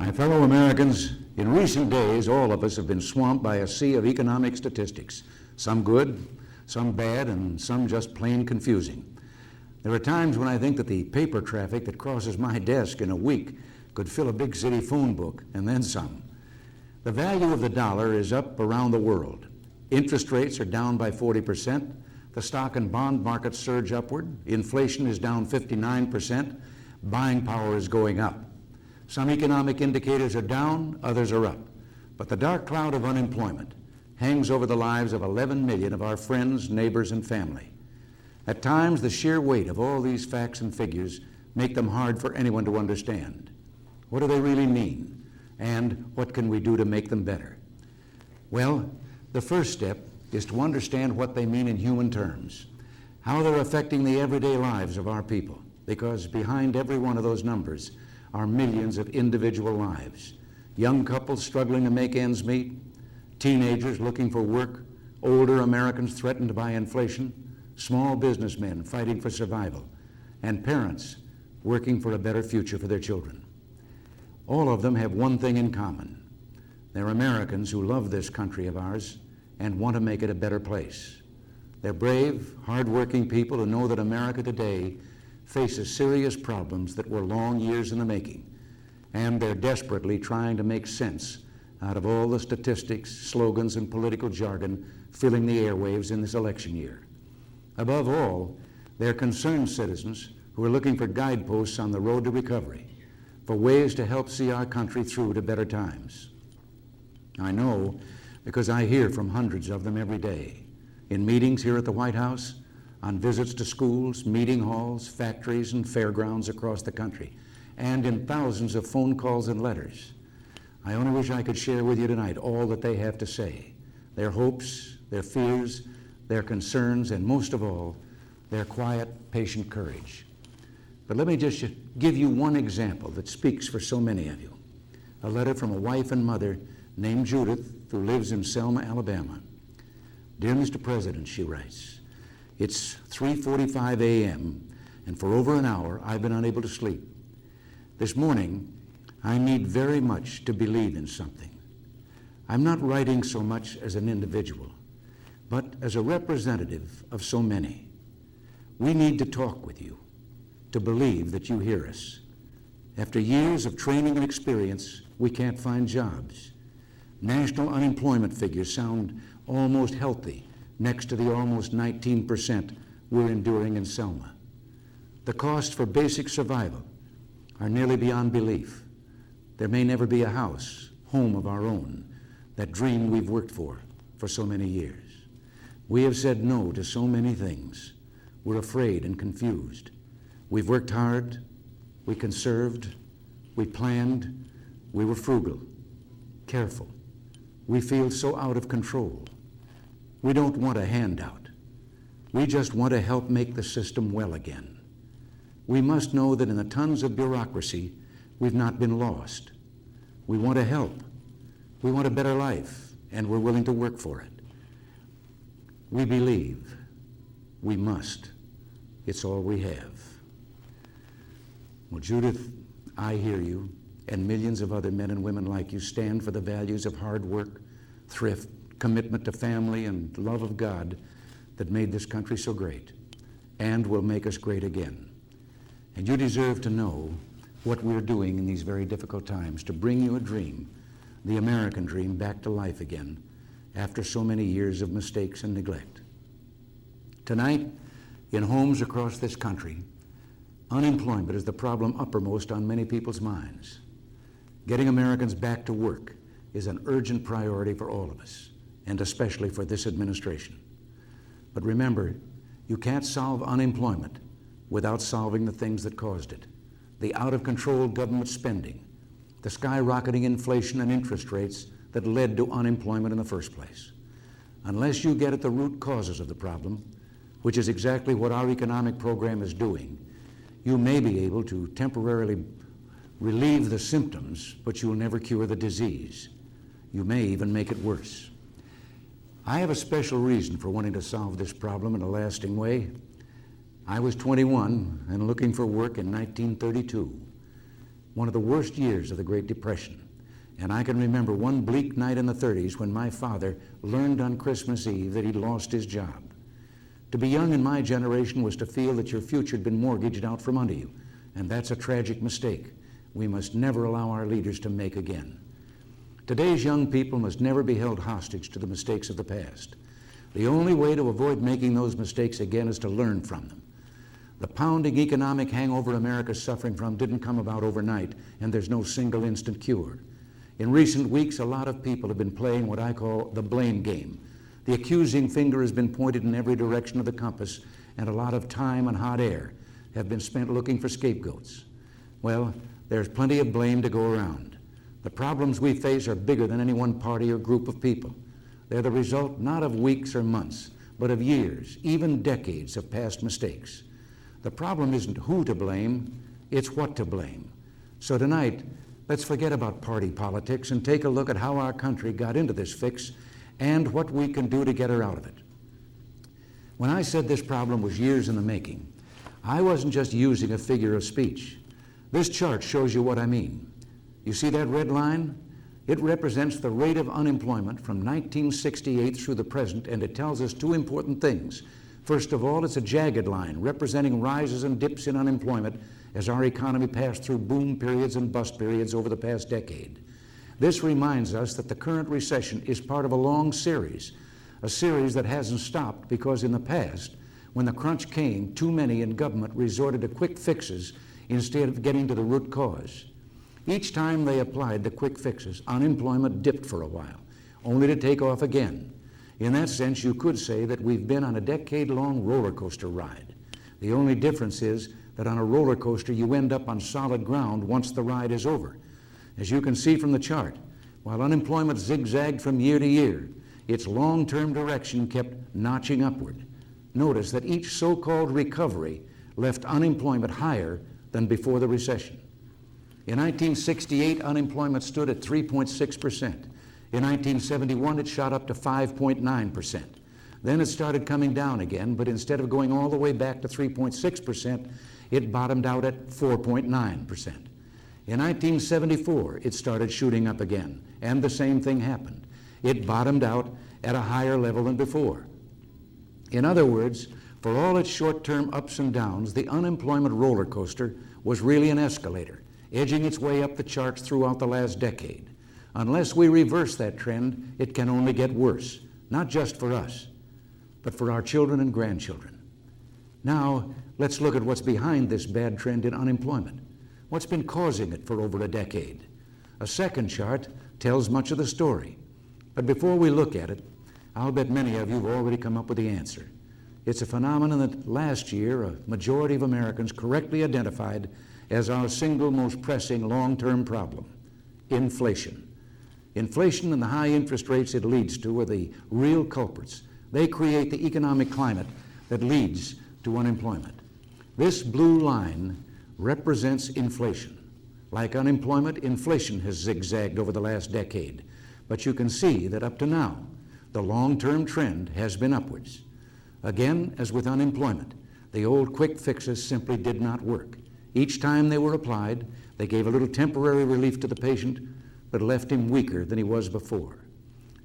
My fellow Americans, in recent days, all of us have been swamped by a sea of economic statistics, some good, some bad, and some just plain confusing. There are times when I think that the paper traffic that crosses my desk in a week could fill a big city phone book, and then some. The value of the dollar is up around the world. Interest rates are down by 40%. The stock and bond markets surge upward. Inflation is down 59%. Buying power is going up. Some economic indicators are down, others are up. But the dark cloud of unemployment hangs over the lives of 11 million of our friends, neighbors, and family. At times, the sheer weight of all these facts and figures make them hard for anyone to understand. What do they really mean? And what can we do to make them better? Well, the first step is to understand what they mean in human terms, how they're affecting the everyday lives of our people, because behind every one of those numbers are millions of individual lives. Young couples struggling to make ends meet, teenagers looking for work, older Americans threatened by inflation, small businessmen fighting for survival, and parents working for a better future for their children. All of them have one thing in common. They're Americans who love this country of ours and want to make it a better place. They're brave, hard-working people who know that America today faces serious problems that were long years in the making, and they're desperately trying to make sense out of all the statistics, slogans, and political jargon filling the airwaves in this election year. Above all, they're concerned citizens who are looking for guideposts on the road to recovery, for ways to help see our country through to better times. I know because I hear from hundreds of them every day, in meetings here at the White House, on visits to schools, meeting halls, factories, and fairgrounds across the country, and in thousands of phone calls and letters. I only wish I could share with you tonight all that they have to say, their hopes, their fears, their concerns, and most of all, their quiet, patient courage. But let me just give you one example that speaks for so many of you. A letter from a wife and mother named Judith, who lives in Selma, Alabama. Dear Mr. President, she writes, it's 3:45 a.m., and for over an hour I've been unable to sleep. This morning, I need very much to believe in something. I'm not writing so much as an individual, but as a representative of so many. We need to talk with you, to believe that you hear us. After years of training and experience, we can't find jobs. National unemployment figures sound almost healthy next to the almost 19% we're enduring in Selma. The costs for basic survival are nearly beyond belief. There may never be a house, home of our own, that dream we've worked for so many years. We have said no to so many things. We're afraid and confused. We've worked hard, we conserved, we planned, we were frugal, careful. We feel so out of control. We don't want a handout. We just want to help make the system well again. We must know that in the tons of bureaucracy, we've not been lost. We want to help. We want a better life, and we're willing to work for it. We believe. We must. It's all we have. Well, Judith, I hear you, and millions of other men and women like you stand for the values of hard work, thrift, commitment to family, and love of God that made this country so great and will make us great again. And you deserve to know what we're doing in these very difficult times to bring you a dream, the American dream, back to life again after so many years of mistakes and neglect. Tonight, in homes across this country, unemployment is the problem uppermost on many people's minds. Getting Americans back to work is an urgent priority for all of us, and especially for this administration. But remember, you can't solve unemployment without solving the things that caused it. The out-of-control government spending, the skyrocketing inflation and interest rates that led to unemployment in the first place. Unless you get at the root causes of the problem, which is exactly what our economic program is doing, you may be able to temporarily relieve the symptoms, but you will never cure the disease. You may even make it worse. I have a special reason for wanting to solve this problem in a lasting way. I was 21 and looking for work in 1932. one of the worst years of the Great Depression. And I can remember one bleak night in the 30s when my father learned on Christmas Eve that he'd lost his job. To be young in my generation was to feel that your future had been mortgaged out from under you, and that's a tragic mistake we must never allow our leaders to make again. Today's young people must never be held hostage to the mistakes of the past. The only way to avoid making those mistakes again is to learn from them. The pounding economic hangover America's suffering from didn't come about overnight, and there's no single instant cure. In recent weeks, a lot of people have been playing what I call the blame game. The accusing finger has been pointed in every direction of the compass, and a lot of time and hot air have been spent looking for scapegoats. Well, there's plenty of blame to go around. The problems we face are bigger than any one party or group of people. They're the result not of weeks or months, but of years, even decades of past mistakes. The problem isn't who to blame, it's what to blame. So tonight, let's forget about party politics and take a look at how our country got into this fix and what we can do to get her out of it. When I said this problem was years in the making, I wasn't just using a figure of speech. This chart shows you what I mean. You see that red line? It represents the rate of unemployment from 1968 through the present, and it tells us two important things. First of all, it's a jagged line representing rises and dips in unemployment as our economy passed through boom periods and bust periods over the past decade. This reminds us that the current recession is part of a long series, a series that hasn't stopped because in the past, when the crunch came, too many in government resorted to quick fixes instead of getting to the root cause. Each time they applied the quick fixes, unemployment dipped for a while, only to take off again. In that sense, you could say that we've been on a decade-long roller coaster ride. The only difference is that on a roller coaster, you end up on solid ground once the ride is over. As you can see from the chart, while unemployment zigzagged from year to year, its long-term direction kept notching upward. Notice that each so-called recovery left unemployment higher than before the recession. In 1968, unemployment stood at 3.6%. In 1971, it shot up to 5.9%. Then it started coming down again, but instead of going all the way back to 3.6%, it bottomed out at 4.9%. In 1974, it started shooting up again, and the same thing happened. It bottomed out at a higher level than before. In other words, for all its short-term ups and downs, the unemployment roller coaster was really an escalator, edging its way up the charts throughout the last decade. Unless we reverse that trend, it can only get worse, not just for us, but for our children and grandchildren. Now, let's look at what's behind this bad trend in unemployment. What's been causing it for over a decade? A second chart tells much of the story. But before we look at it, I'll bet many of you have already come up with the answer. It's a phenomenon that last year a majority of Americans correctly identified as our single most pressing long-term problem: inflation. Inflation and the high interest rates it leads to are the real culprits. They create the economic climate that leads to unemployment. This blue line represents inflation. Like unemployment, inflation has zigzagged over the last decade. But you can see that up to now, the long-term trend has been upwards. Again, as with unemployment, the old quick fixes simply did not work. Each time they were applied, they gave a little temporary relief to the patient, but left him weaker than he was before.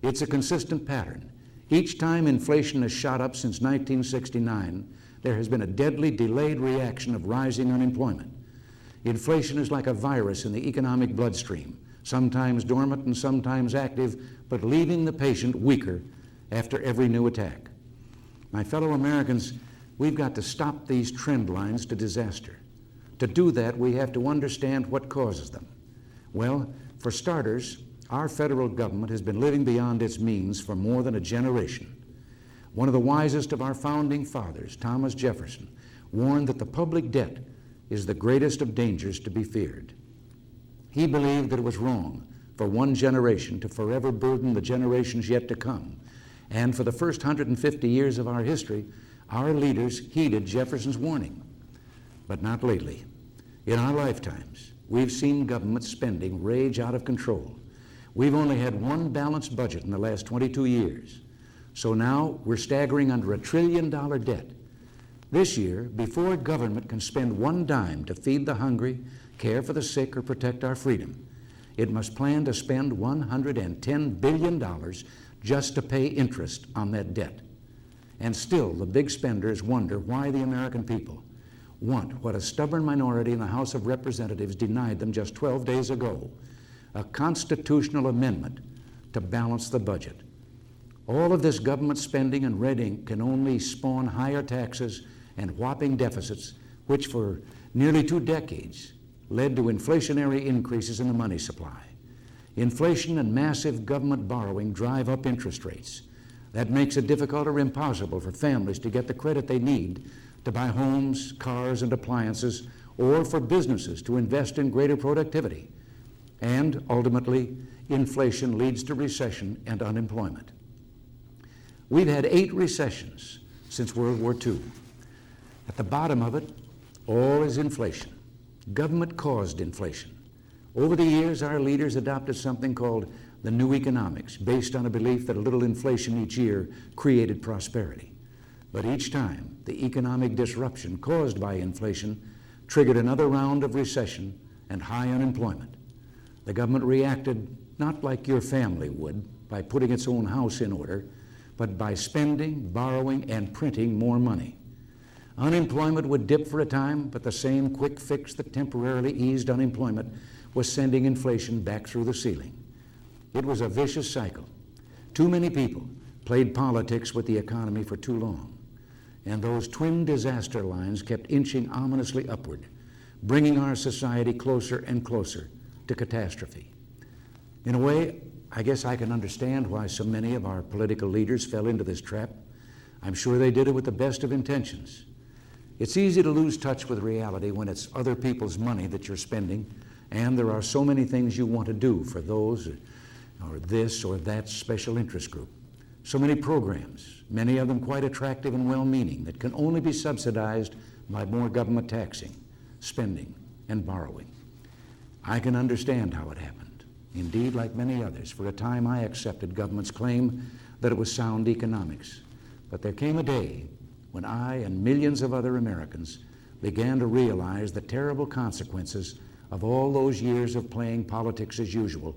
It's a consistent pattern. Each time inflation has shot up since 1969, there has been a deadly delayed reaction of rising unemployment. Inflation is like a virus in the economic bloodstream, sometimes dormant and sometimes active, but leaving the patient weaker after every new attack. My fellow Americans, we've got to stop these trend lines to disaster. To do that, we have to understand what causes them. Well, for starters, our federal government has been living beyond its means for more than a generation. One of the wisest of our founding fathers, Thomas Jefferson, warned that the public debt is the greatest of dangers to be feared. He believed that it was wrong for one generation to forever burden the generations yet to come. And for the first 150 years of our history, our leaders heeded Jefferson's warning. But not lately. In our lifetimes, we've seen government spending rage out of control. We've only had one balanced budget in the last 22 years. So now we're staggering under $1 trillion debt. This year, before government can spend one dime to feed the hungry, care for the sick, or protect our freedom. It must plan to spend $110 billion just to pay interest on that debt. And still, the big spenders wonder why the American people want what a stubborn minority in the House of Representatives denied them just 12 days ago, a constitutional amendment to balance the budget. All of this government spending and red ink can only spawn higher taxes and whopping deficits, which for nearly 2 decades led to inflationary increases in the money supply. Inflation and massive government borrowing drive up interest rates. That makes it difficult or impossible for families to get the credit they need to buy homes, cars, and appliances, or for businesses to invest in greater productivity. And ultimately, inflation leads to recession and unemployment. We've had 8 recessions since World War II. At the bottom of it, all is inflation. Government caused inflation. Over the years, our leaders adopted something called the new economics, based on a belief that a little inflation each year created prosperity. But each time, the economic disruption caused by inflation triggered another round of recession and high unemployment. The government reacted not like your family would, by putting its own house in order, but by spending, borrowing, and printing more money. Unemployment would dip for a time, but the same quick fix that temporarily eased unemployment was sending inflation back through the ceiling. It was a vicious cycle. Too many people played politics with the economy for too long, and those twin disaster lines kept inching ominously upward, bringing our society closer and closer to catastrophe. In a way, I guess I can understand why so many of our political leaders fell into this trap. I'm sure they did it with the best of intentions. It's easy to lose touch with reality when it's other people's money that you're spending, and there are so many things you want to do for those or this or that special interest group. So many programs, many of them quite attractive and well-meaning, that can only be subsidized by more government taxing, spending, and borrowing. I can understand how it happened. Indeed, like many others, for a time I accepted government's claim that it was sound economics. But there came a day when I and millions of other Americans began to realize the terrible consequences of all those years of playing politics as usual,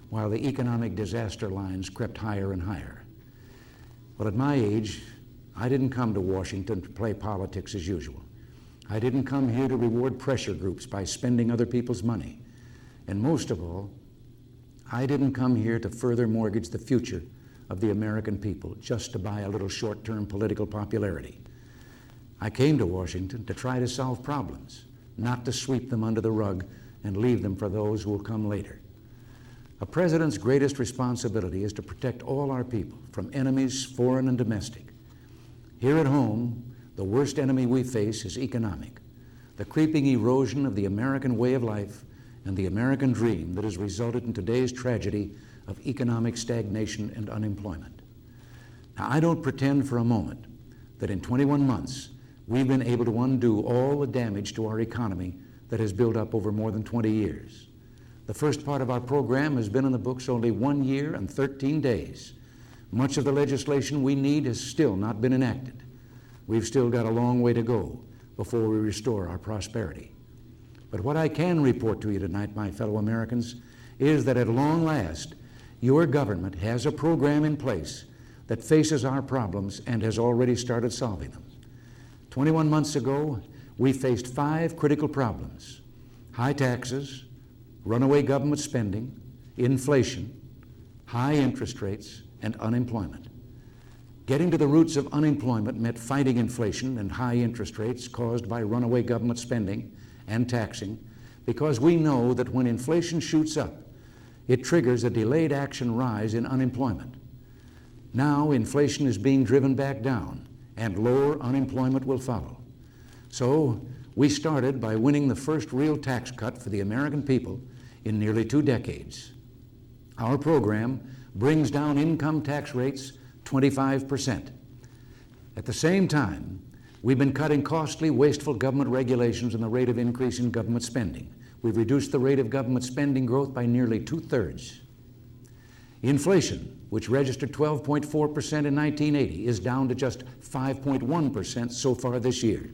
while the economic disaster lines crept higher and higher. Well, at my age, I didn't come to Washington to play politics as usual. I didn't come here to reward pressure groups by spending other people's money. And most of all, I didn't come here to further mortgage the future of the American people just to buy a little short-term political popularity. I came to Washington to try to solve problems, not to sweep them under the rug and leave them for those who will come later. A president's greatest responsibility is to protect all our people from enemies, foreign and domestic. Here at home, the worst enemy we face is economic, the creeping erosion of the American way of life and the American dream that has resulted in today's tragedy of economic stagnation and unemployment. Now, I don't pretend for a moment that in 21 months we've been able to undo all the damage to our economy that has built up over more than 20 years. The first part of our program has been in the books only 1 year and 13 days. Much of the legislation we need has still not been enacted. We've still got a long way to go before we restore our prosperity. But what I can report to you tonight, my fellow Americans, is that at long last, your government has a program in place that faces our problems and has already started solving them. 21 months ago, we faced 5 critical problems: high taxes, runaway government spending, inflation, high interest rates, and unemployment. Getting to the roots of unemployment meant fighting inflation and high interest rates caused by runaway government spending and taxing, because we know that when inflation shoots up, it triggers a delayed action rise in unemployment. Now inflation is being driven back down, and lower unemployment will follow. So we started by winning the first real tax cut for the American people in nearly 2 decades. Our program brings down income tax rates 25%. At the same time, we've been cutting costly, wasteful government regulations and the rate of increase in government spending. We've reduced the rate of government spending growth by nearly 2/3. Inflation, which registered 12.4% in 1980, is down to just 5.1% so far this year.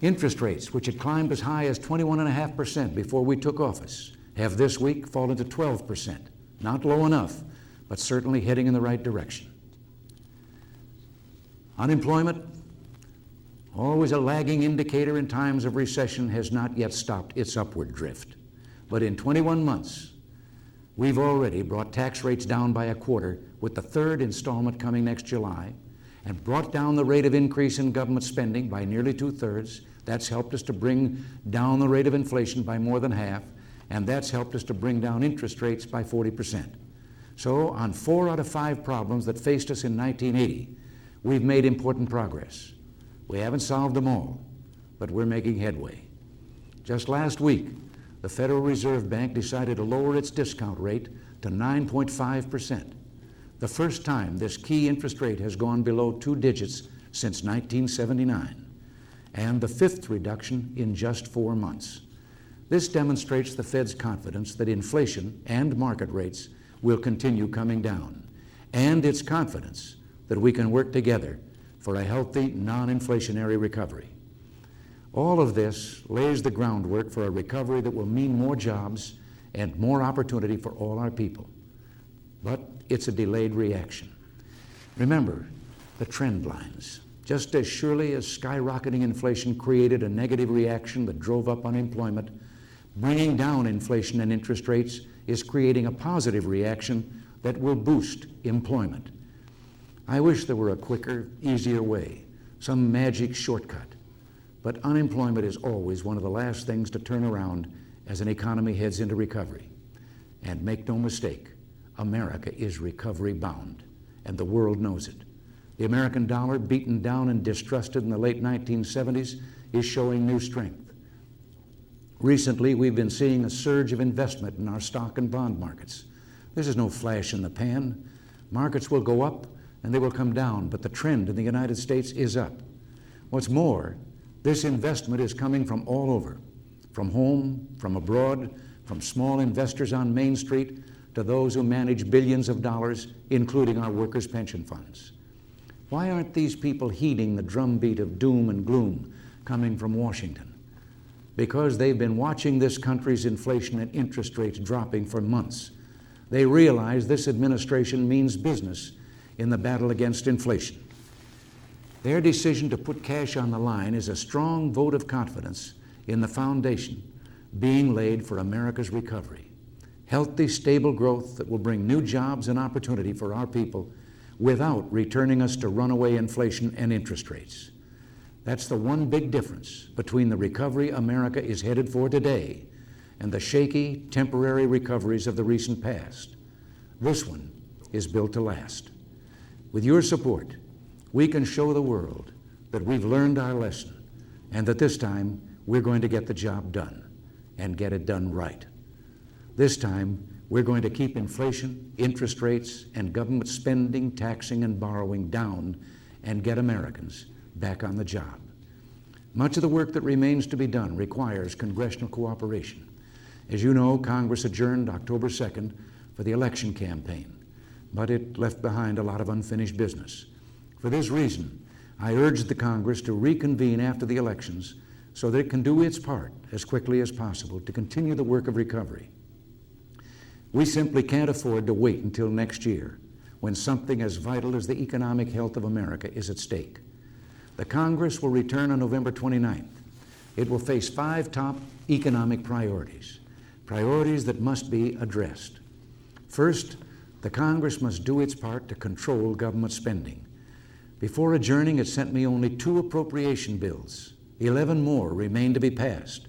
Interest rates, which had climbed as high as 21.5% before we took office, have this week fallen to 12%. Not low enough, but certainly heading in the right direction. Unemployment, always a lagging indicator in times of recession, has not yet stopped its upward drift. But in 21 months, we've already brought tax rates down by a quarter, with the third installment coming next July, and brought down the rate of increase in government spending by nearly 2/3. That's helped us to bring down the rate of inflation by more than half, and that's helped us to bring down interest rates by 40%. So on 4 out of 5 problems that faced us in 1980, we've made important progress. We haven't solved them all, but we're making headway. Just last week, the Federal Reserve Bank decided to lower its discount rate to 9.5%. The first time this key interest rate has gone below 2 digits since 1979, and the 5th reduction in just 4 months. This demonstrates the Fed's confidence that inflation and market rates will continue coming down, and its confidence that we can work together for a healthy, non-inflationary recovery. All of this lays the groundwork for a recovery that will mean more jobs and more opportunity for all our people. But it's a delayed reaction. Remember the trend lines. Just as surely as skyrocketing inflation created a negative reaction that drove up unemployment, bringing down inflation and interest rates is creating a positive reaction that will boost employment. I wish there were a quicker, easier way, some magic shortcut. But unemployment is always one of the last things to turn around as an economy heads into recovery. And make no mistake, America is recovery bound, and the world knows it. The American dollar, beaten down and distrusted in the late 1970s, is showing new strength. Recently, we've been seeing a surge of investment in our stock and bond markets. This is no flash in the pan. Markets will go up and they will come down, but the trend in the United States is up. What's more, this investment is coming from all over, from home, from abroad, from small investors on Main Street to those who manage billions of dollars, including our workers' pension funds. Why aren't these people heeding the drumbeat of doom and gloom coming from Washington? Because they've been watching this country's inflation and interest rates dropping for months. They realize this administration means business in the battle against inflation. Their decision to put cash on the line is a strong vote of confidence in the foundation being laid for America's recovery. Healthy, stable growth that will bring new jobs and opportunity for our people without returning us to runaway inflation and interest rates. That's the one big difference between the recovery America is headed for today and the shaky, temporary recoveries of the recent past. This one is built to last. With your support, we can show the world that we've learned our lesson and that this time we're going to get the job done and get it done right. This time, we're going to keep inflation, interest rates, and government spending, taxing, and borrowing down and get Americans back on the job. Much of the work that remains to be done requires congressional cooperation. As you know, Congress adjourned October 2nd for the election campaign, but it left behind a lot of unfinished business. For this reason, I urged the Congress to reconvene after the elections so that it can do its part as quickly as possible to continue the work of recovery. We simply can't afford to wait until next year when something as vital as the economic health of America is at stake. The Congress will return on November 29th. It will face 5 top economic priorities that must be addressed. First, the Congress must do its part to control government spending. Before adjourning, it sent me only 2 appropriation bills. 11 more remain to be passed,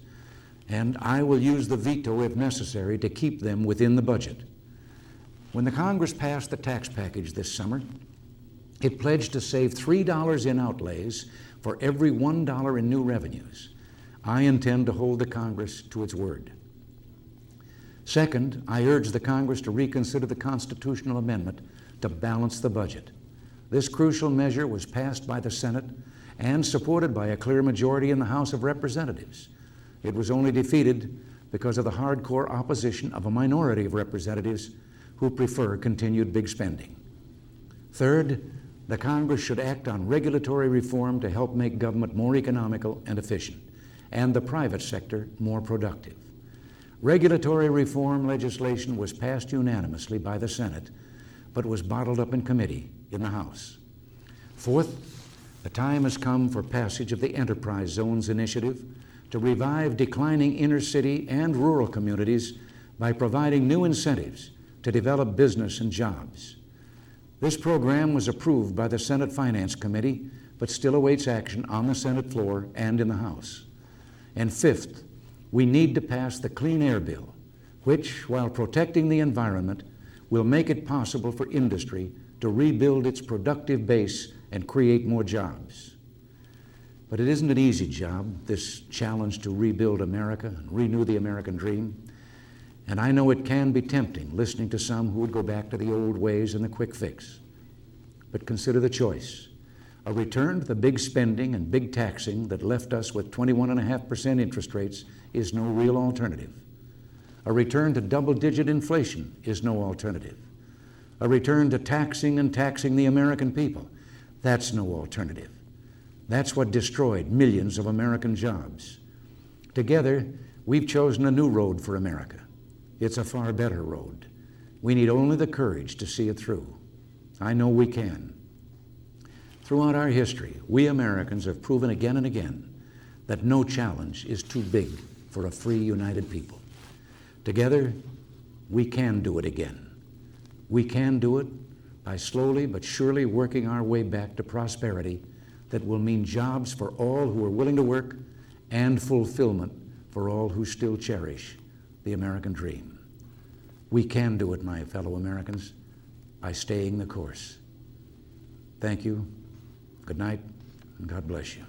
and I will use the veto if necessary to keep them within the budget. When the Congress passed the tax package this summer, it pledged to save $3 in outlays for every $1 in new revenues. I intend to hold the Congress to its word. Second, I urge the Congress to reconsider the constitutional amendment to balance the budget. This crucial measure was passed by the Senate and supported by a clear majority in the House of Representatives. It was only defeated because of the hardcore opposition of a minority of representatives who prefer continued big spending. Third, The Congress should act on regulatory reform to help make government more economical and efficient, and the private sector more productive. Regulatory reform legislation was passed unanimously by the Senate, but was bottled up in committee in the House. Fourth, the time has come for passage of the Enterprise Zones Initiative to revive declining inner city and rural communities by providing new incentives to develop business and jobs. This program was approved by the Senate Finance Committee, but still awaits action on the Senate floor and in the House. And fifth, we need to pass the Clean Air Bill, which, while protecting the environment, will make it possible for industry to rebuild its productive base and create more jobs. But it isn't an easy job, this challenge to rebuild America and renew the American dream. And I know it can be tempting, listening to some who would go back to the old ways and the quick fix. But consider the choice. A return to the big spending and big taxing that left us with 21.5% interest rates is no real alternative. A return to double-digit inflation is no alternative. A return to taxing and taxing the American people, that's no alternative. That's what destroyed millions of American jobs. Together, we've chosen a new road for America. It's a far better road. We need only the courage to see it through. I know we can. Throughout our history, we Americans have proven again and again that no challenge is too big for a free, united people. Together, we can do it again. We can do it by slowly but surely working our way back to prosperity that will mean jobs for all who are willing to work and fulfillment for all who still cherish the American dream. We can do it, my fellow Americans, by staying the course. Thank you. Good night, and God bless you.